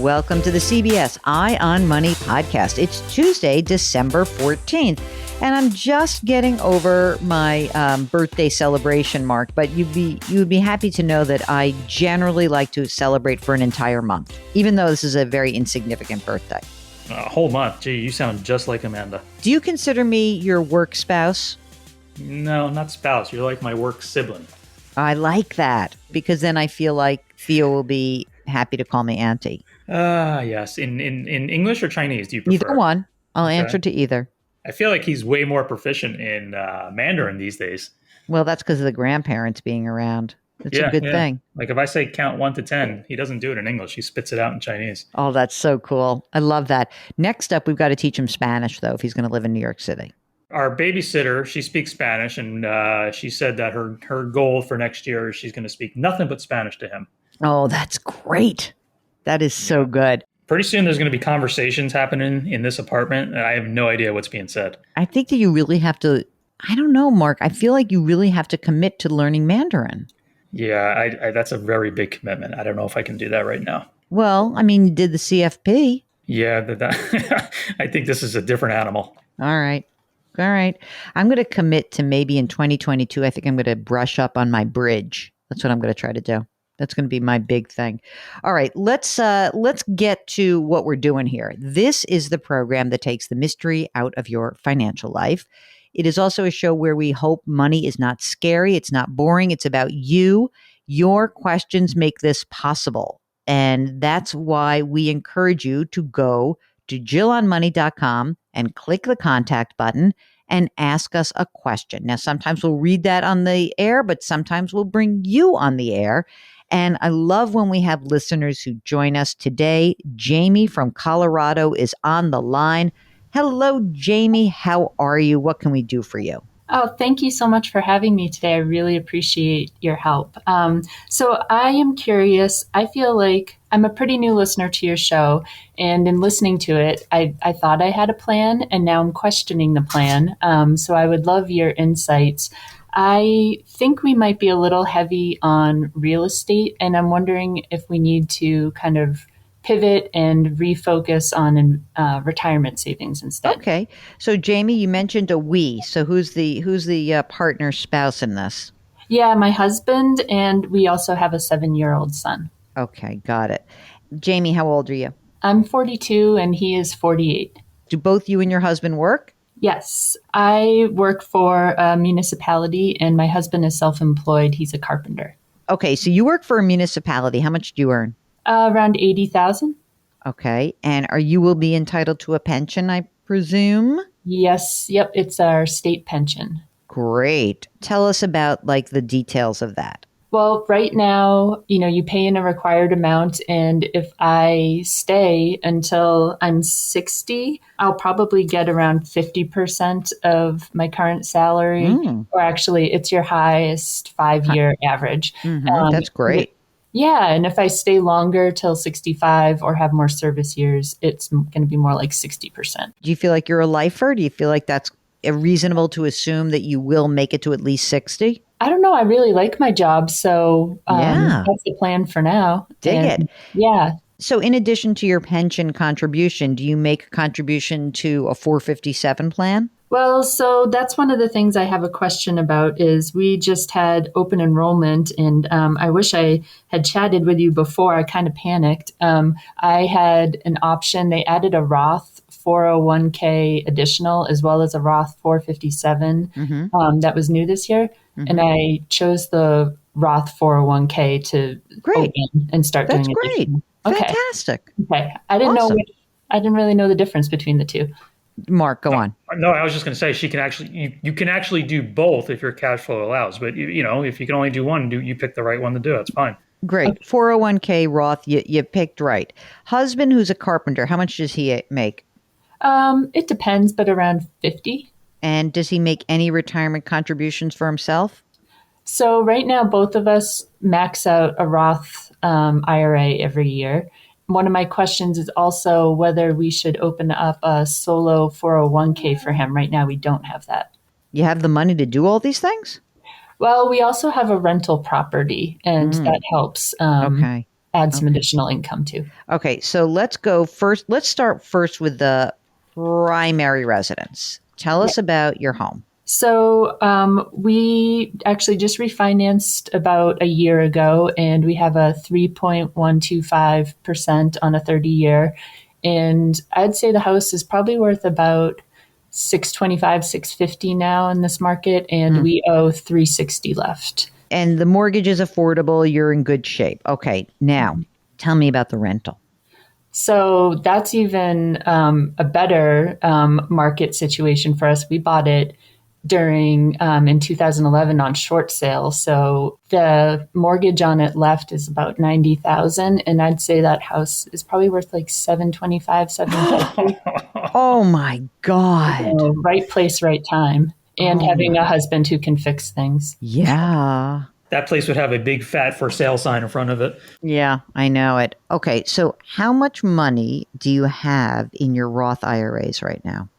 Welcome to the CBS Eye on Money podcast. It's Tuesday, December 14th, and I'm just getting over my birthday celebration, Mark, but you would be happy to know that I generally like to celebrate for an entire month, even though this is a very insignificant birthday. A whole month? Gee, you sound just like Amanda. Do you consider me your work spouse? No, not spouse. You're like my work sibling. I like that, because then I feel like Theo will be happy to call me auntie. Yes. In English or Chinese, do you prefer? Either one. I'll Okay. answer to either. I feel like he's way more proficient in Mandarin these days. Well, that's because of the grandparents being around. It's a good thing. Like if I say count 1 to 10, he doesn't do it in English. He spits it out in Chinese. Oh, that's so cool. I love that. Next up, we've got to teach him Spanish, though, if he's going to live in New York City. Our babysitter, she speaks Spanish, and she said that her goal for next year is she's going to speak nothing but Spanish to him. Oh, that's great. That is so good. Pretty soon there's going to be conversations happening in this apartment, and I have no idea what's being said. I think that you really have to, I don't know, Mark. I feel like you really have to commit to learning Mandarin. Yeah, I that's a very big commitment. I don't know if I can do that right now. Well, I mean, you did the CFP. Yeah, I think this is a different animal. All right. I'm going to commit to maybe in 2022, I think I'm going to brush up on my bridge. That's what I'm going to try to do. That's going to be my big thing. All right, let's get to what we're doing here. This is the program that takes the mystery out of your financial life. It is also a show where we hope money is not scary. It's not boring. It's about you. Your questions make this possible. And that's why we encourage you to go to jillonmoney.com and click the contact button and ask us a question. Now, sometimes we'll read that on the air, but sometimes we'll bring you on the air. And I love when we have listeners who join us today. Jamie from Colorado is on the line. Hello, Jamie. How are you? What can we do for you? Oh, thank you so much for having me today. I really appreciate your help. So I am curious. I feel like I'm a pretty new listener to your show. And in listening to it, I thought I had a plan, and now I'm questioning the plan. So I would love your insights. I think we might be a little heavy on real estate, and I'm wondering if we need to kind of pivot and refocus on retirement savings instead. Okay. So Jamie, you mentioned a we. So who's the partner spouse in this? Yeah, my husband, and we also have a 7-year-old son. Okay, got it. Jamie, how old are you? I'm 42 and he is 48. Do both you and your husband work? Yes, I work for a municipality and my husband is self-employed. He's a carpenter. Okay, so you work for a municipality. How much do you earn? Around 80,000. Okay, and you will be entitled to a pension, I presume? Yes, yep, it's our state pension. Great. Tell us about the details of that. Well, right now, you pay in a required amount, and if I stay until I'm 60, I'll probably get around 50% of my current salary, or actually, it's your highest 5-year average. Mm-hmm. That's great. Yeah, and if I stay longer till 65 or have more service years, it's going to be more like 60%. Do you feel like you're a lifer? Do you feel like that's reasonable to assume that you will make it to at least 60? I don't know. I really like my job. So that's the plan for now. Dig it. Yeah. So in addition to your pension contribution, do you make a contribution to a 457 plan? Well, so that's one of the things I have a question about is we just had open enrollment, and I wish I had chatted with you before. I kind of panicked. I had an option. They added a Roth 401k additional as well as a Roth 457 that was new this year. And I chose the Roth 401k to open and start doing it. That's great. Okay. Fantastic. Okay. I didn't really know the difference between the two. Mark, go on. No, I was just going to say you can actually do both if your cash flow allows. But if you can only do one, you pick the right one to do. That's fine. Great. Okay. 401k Roth, you picked right. Husband, who's a carpenter, how much does he make? It depends, but around 50. And does he make any retirement contributions for himself? So right now, both of us max out a Roth IRA every year. One of my questions is also whether we should open up a solo 401k for him. Right now, we don't have that. You have the money to do all these things? Well, we also have a rental property, and that helps. Okay. add some additional income to. Okay, so let's go first. Let's start first with the primary residence. Tell us about your home. So we actually just refinanced about a year ago, and we have a 3.125% on a 30-year. And I'd say the house is probably worth about 625, 650 now in this market, and we owe 360 left. And the mortgage is affordable. You're in good shape. Okay, now tell me about the rental. So that's even a better market situation for us. We bought it during in 2011 on short sale. So the mortgage on it left is about 90,000, and I'd say that house is probably worth like 725, 750. Oh my God. So right place, right time, and having a husband who can fix things. Yeah. That place would have a big fat for sale sign in front of it. Yeah, I know it. Okay, so how much money do you have in your Roth IRAs right now?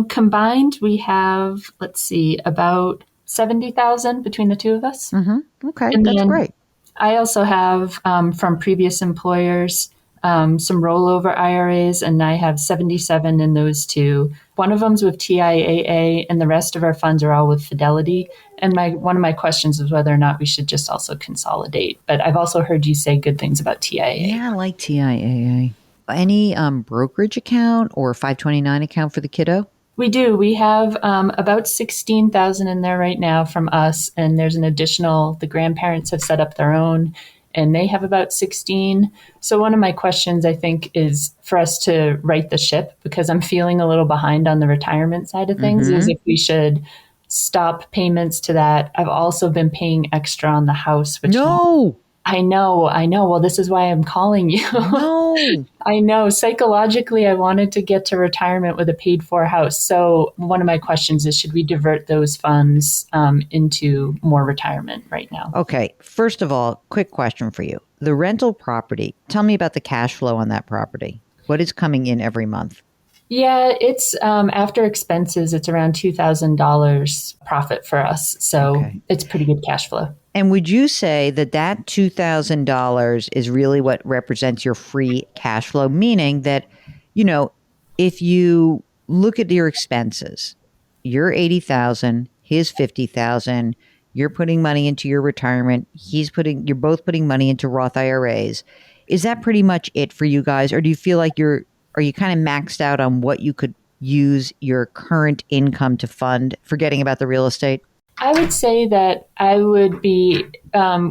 Combined, we have, let's see, about 70,000 between the two of us. Okay, And that's then great. I also have from previous employers some rollover IRAs, and I have 77 in those two. One of them's with TIAA, and the rest of our funds are all with Fidelity. And one of my questions is whether or not we should just also consolidate. But I've also heard you say good things about TIAA. Yeah, I like TIAA. Any brokerage account or 529 account for the kiddo? We do. We have about 16,000 in there right now from us, and there's an additional. The grandparents have set up their own, and they have about 16. So one of my questions, I think, is for us to right the ship, because I'm feeling a little behind on the retirement side of things. Is if we should stop payments to that. I've also been paying extra on the house, which No. I know. Well, this is why I'm calling you. No. I know. Psychologically, I wanted to get to retirement with a paid for house. So one of my questions is, should we divert those funds into more retirement right now? Okay, first of all, quick question for you. The rental property, tell me about the cash flow on that property. What is coming in every month? Yeah, it's after expenses, it's around $2,000 profit for us. So it's pretty good cash flow. And would you say that that $2,000 is really what represents your free cash flow? Meaning that, you know, if you look at your expenses, you're 80,000, his 50,000, you're putting money into your retirement, you're both putting money into Roth IRAs. Is that pretty much it for you guys? Or do you feel like are you kind of maxed out on what you could use your current income to fund, forgetting about the real estate? I would say that I would be,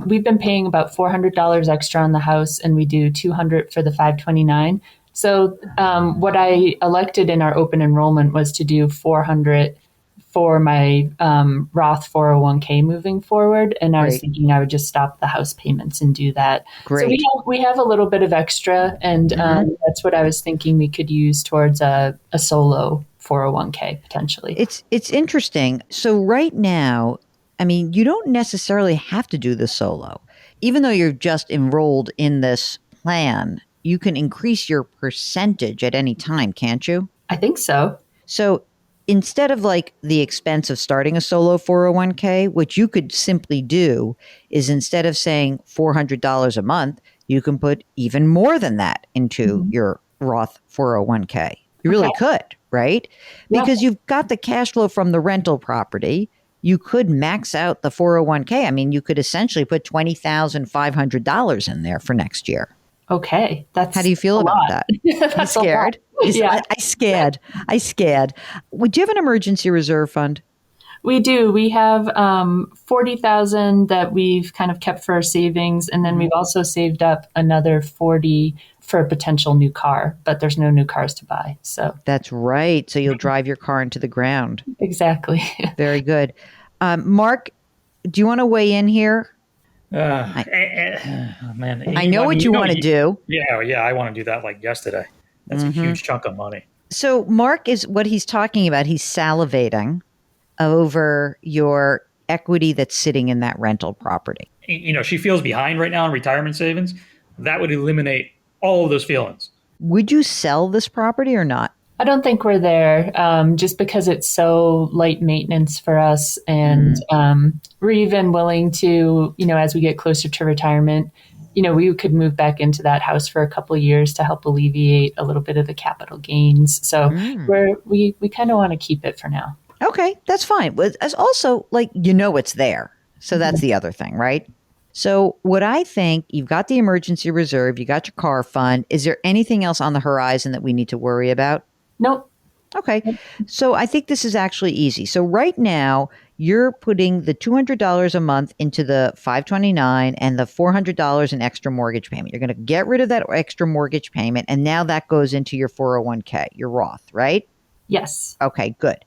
we've been paying about $400 extra on the house, and we do $200 for the 529. So what I elected in our open enrollment was to do $400 for my Roth 401k moving forward. And I was thinking I would just stop the house payments and do that. Great. So we have a little bit of extra, and that's what I was thinking we could use towards a solo 401k potentially. It's interesting. So right now, I mean, you don't necessarily have to do the solo. Even though you're just enrolled in this plan, you can increase your percentage at any time, can't you? I think so. So instead of like the expense of starting a solo 401k, what you could simply do is, instead of saying $400 a month, you can put even more than that into your Roth 401k. You really could, right? Because you've got the cash flow from the rental property. You could max out the 401k. I mean, you could essentially put $20,500 in there for next year. Okay. How do you feel about that? That's scared? Yeah. I scared. Would you have an emergency reserve fund? We do. We have 40,000 that we've kind of kept for our savings, and then we've also saved up another 40 for a potential new car, but there's no new cars to buy. So that's right. So you'll drive your car into the ground. Exactly. Very good. Mark, do you want to weigh in here? Man, I know what you want to do. Yeah, I want to do that like yesterday. That's a huge chunk of money. So Mark is what he's talking about. He's salivating over your equity that's sitting in that rental property. You know, she feels behind right now in retirement savings. That would eliminate all of those feelings. Would you sell this property or not? I don't think we're there, just because it's so light maintenance for us. And we're even willing to, you know, as we get closer to retirement, we could move back into that house for a couple of years to help alleviate a little bit of the capital gains. So Mm. we kind of want to keep it for now. Okay, that's fine. But as also, like, it's there. So that's Mhm. the other thing, right? So what I think, you've got the emergency reserve, you got your car fund. Is there anything else on the horizon that we need to worry about? Nope. Okay. So I think this is actually easy. So right now, you're putting the $200 a month into the 529 and the $400 in extra mortgage payment. You're going to get rid of that extra mortgage payment, and now that goes into your 401k, your Roth, right? Yes. Okay, good.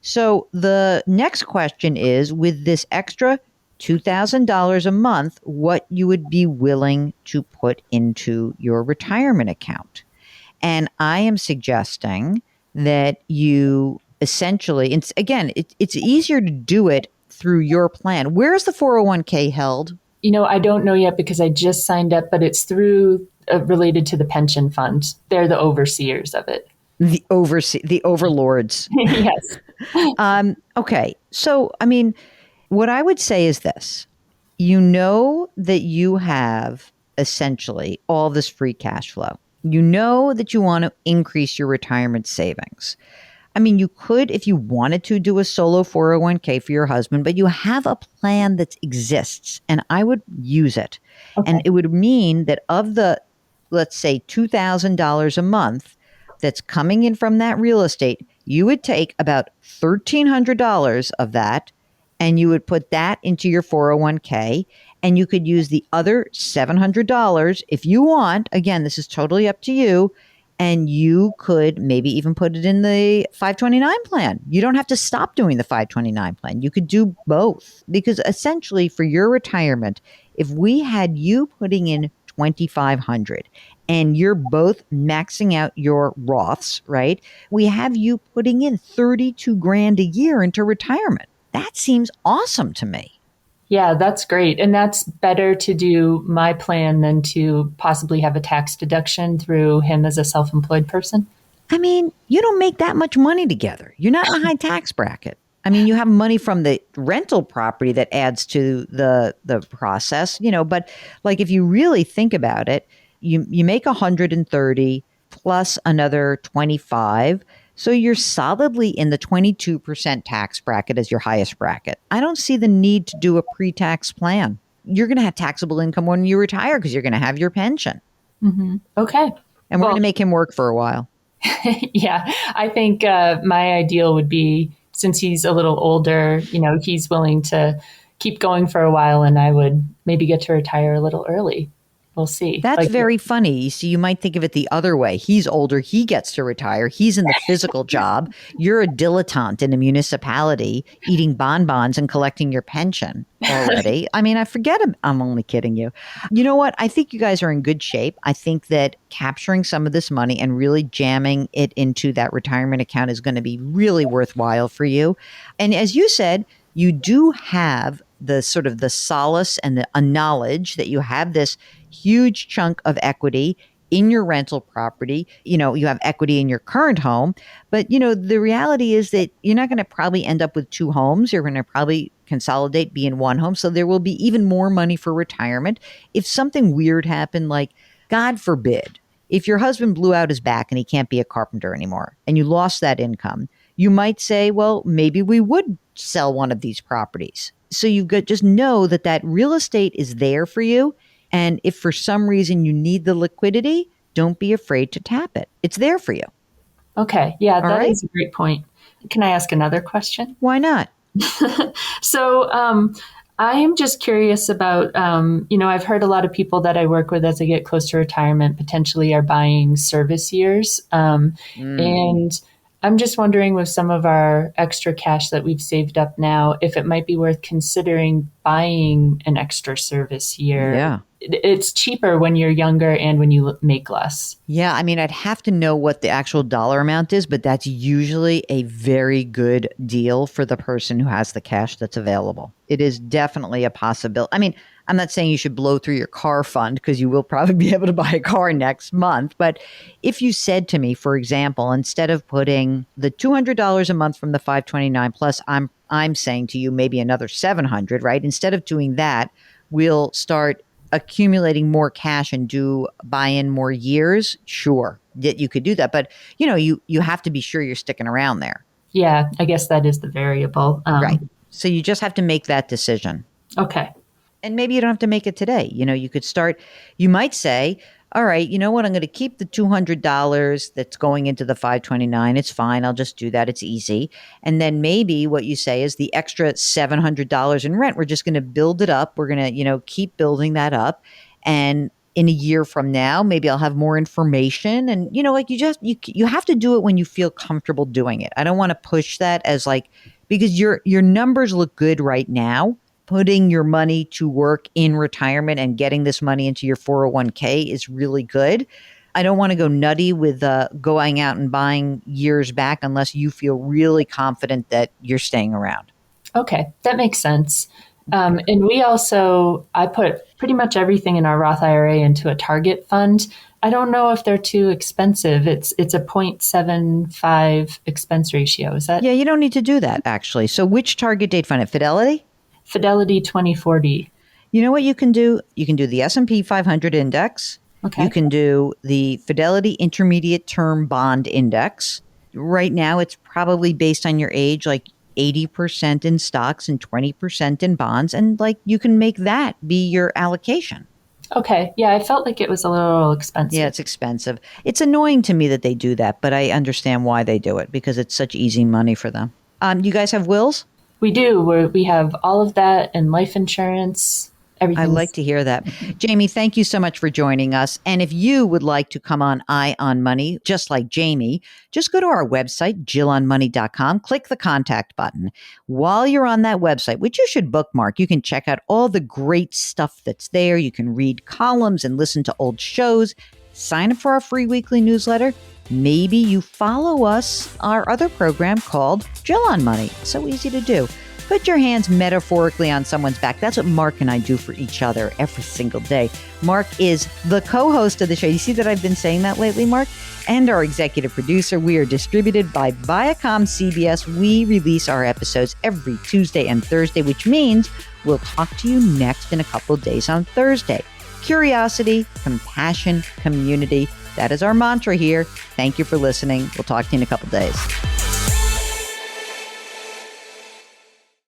So the next question is, with this extra $2,000 a month, what you would be willing to put into your retirement account. And I am suggesting that you essentially, it's easier to do it through your plan. Where's the 401k held? I don't know yet because I just signed up, but it's through related to the pension fund. They're the overseers of it. The overlords. Yes. Okay. So, I mean, what I would say is this: you know that you have essentially all this free cash flow. You know that you want to increase your retirement savings. I mean, you could, if you wanted to, do a solo 401k for your husband, but you have a plan that exists, and I would use it. And Okay. it would mean that of the, let's say, $2,000 a month that's coming in from that real estate, you would take about $1,300 of that and you would put that into your 401k, and you could use the other $700 if you want. Again, this is totally up to you. And you could maybe even put it in the 529 plan. You don't have to stop doing the 529 plan. You could do both, because essentially for your retirement, if we had you putting in 2,500 and you're both maxing out your Roths, right? We have you putting in 32 grand a year into retirement. That seems awesome to me. Yeah, that's great. And that's better to do my plan than to possibly have a tax deduction through him as a self employed person. I mean, you don't make that much money together. You're not in a high tax bracket. I mean, you have money from the rental property that adds to the process, but like if you really think about it, you make 130 plus another 25. So you're solidly in the 22% tax bracket as your highest bracket. I don't see the need to do a pre-tax plan. You're going to have taxable income when you retire because you're going to have your pension. Mm-hmm. Okay. And we're Well, going to make him work for a while. yeah, I think my ideal would be, since he's a little older, he's willing to keep going for a while, and I would maybe get to retire a little early. We'll see. That's very funny. So you might think of it the other way. He's older. He gets to retire. He's in the physical job. You're a dilettante in a municipality eating bonbons and collecting your pension already. I mean, I forget him. I'm only kidding you. You know what? I think you guys are in good shape. I think that capturing some of this money and really jamming it into that retirement account is going to be really worthwhile for you. And as you said, you do have the sort of the solace and the knowledge that you have this huge chunk of equity in your rental property. You have equity in your current home, but the reality is that you're not going to probably end up with two homes. You're going to probably consolidate, be in one home. So there will be even more money for retirement. If something weird happened, like God forbid, if your husband blew out his back and he can't be a carpenter anymore and you lost that income, you might say, well, maybe we would sell one of these properties. So you just know that real estate is there for you. And if for some reason you need the liquidity, don't be afraid to tap it. It's there for you. Okay. Yeah, All that right? is a great point. Can I ask another question? Why not? So, I am just curious about, I've heard a lot of people that I work with as they get close to retirement potentially are buying service years. And I'm just wondering, with some of our extra cash that we've saved up now, if it might be worth considering buying an extra service year. Yeah. It's cheaper when you're younger and when you make less. Yeah, I mean, I'd have to know what the actual dollar amount is, but that's usually a very good deal for the person who has the cash that's available. It is definitely a possibility. I mean, I'm not saying you should blow through your car fund, because you will probably be able to buy a car next month. But if you said to me, for example, instead of putting the $200 a month from the 529 plus, I'm saying to you maybe another 700, right? Instead of doing that, we'll start accumulating more cash and do buy in more years, sure, that you could do that. But you have to be sure you're sticking around there. Yeah, I guess that is the variable. Right. So you just have to make that decision. Okay. And maybe you don't have to make it today. You could start, you might say, all right, you know what? I'm going to keep the $200 that's going into the 529. It's fine. I'll just do that. It's easy. And then maybe what you say is the extra $700 in rent, we're just going to build it up. We're going to, keep building that up. And in a year from now, maybe I'll have more information. And, like you have to do it when you feel comfortable doing it. I don't want to push that as because your numbers look good right now. Putting your money to work in retirement and getting this money into your 401k is really good. I don't want to go nutty with going out and buying years back unless you feel really confident that you're staying around. Okay, that makes sense. And I put pretty much everything in our Roth IRA into a target fund. I don't know if they're too expensive. It's a 0.75 expense ratio. Is that? Yeah, you don't need to do that actually. So which target date fund? At Fidelity? Fidelity 2040. You know what you can do? You can do the S&P 500 index. Okay. You can do the Fidelity Intermediate Term Bond Index. Right now, it's probably based on your age, 80% in stocks and 20% in bonds. And you can make that be your allocation. Okay. Yeah, I felt like it was a little expensive. Yeah, it's expensive. It's annoying to me that they do that, but I understand why they do it because it's such easy money for them. You guys have wills? We do. We have all of that and life insurance, everything. I like to hear that. Jamie, thank you so much for joining us. And if you would like to come on Eye on Money, just like Jamie, just go to our website, jillonmoney.com, click the contact button. While you're on that website, which you should bookmark, you can check out all the great stuff that's there. You can read columns and listen to old shows. Sign up for our free weekly newsletter. Maybe you follow our other program called Jill on Money. It's so easy to do. Put your hands metaphorically on someone's back. That's what Mark and I do for each other every single day. Mark is the co-host of the show. You see that I've been saying that lately, Mark? And our executive producer. We are distributed by Viacom CBS. We release our episodes every Tuesday and Thursday, which means we'll talk to you next in a couple of days on Thursday. Curiosity, compassion, community. That is our mantra here. Thank you for listening. We'll talk to you in a couple of days.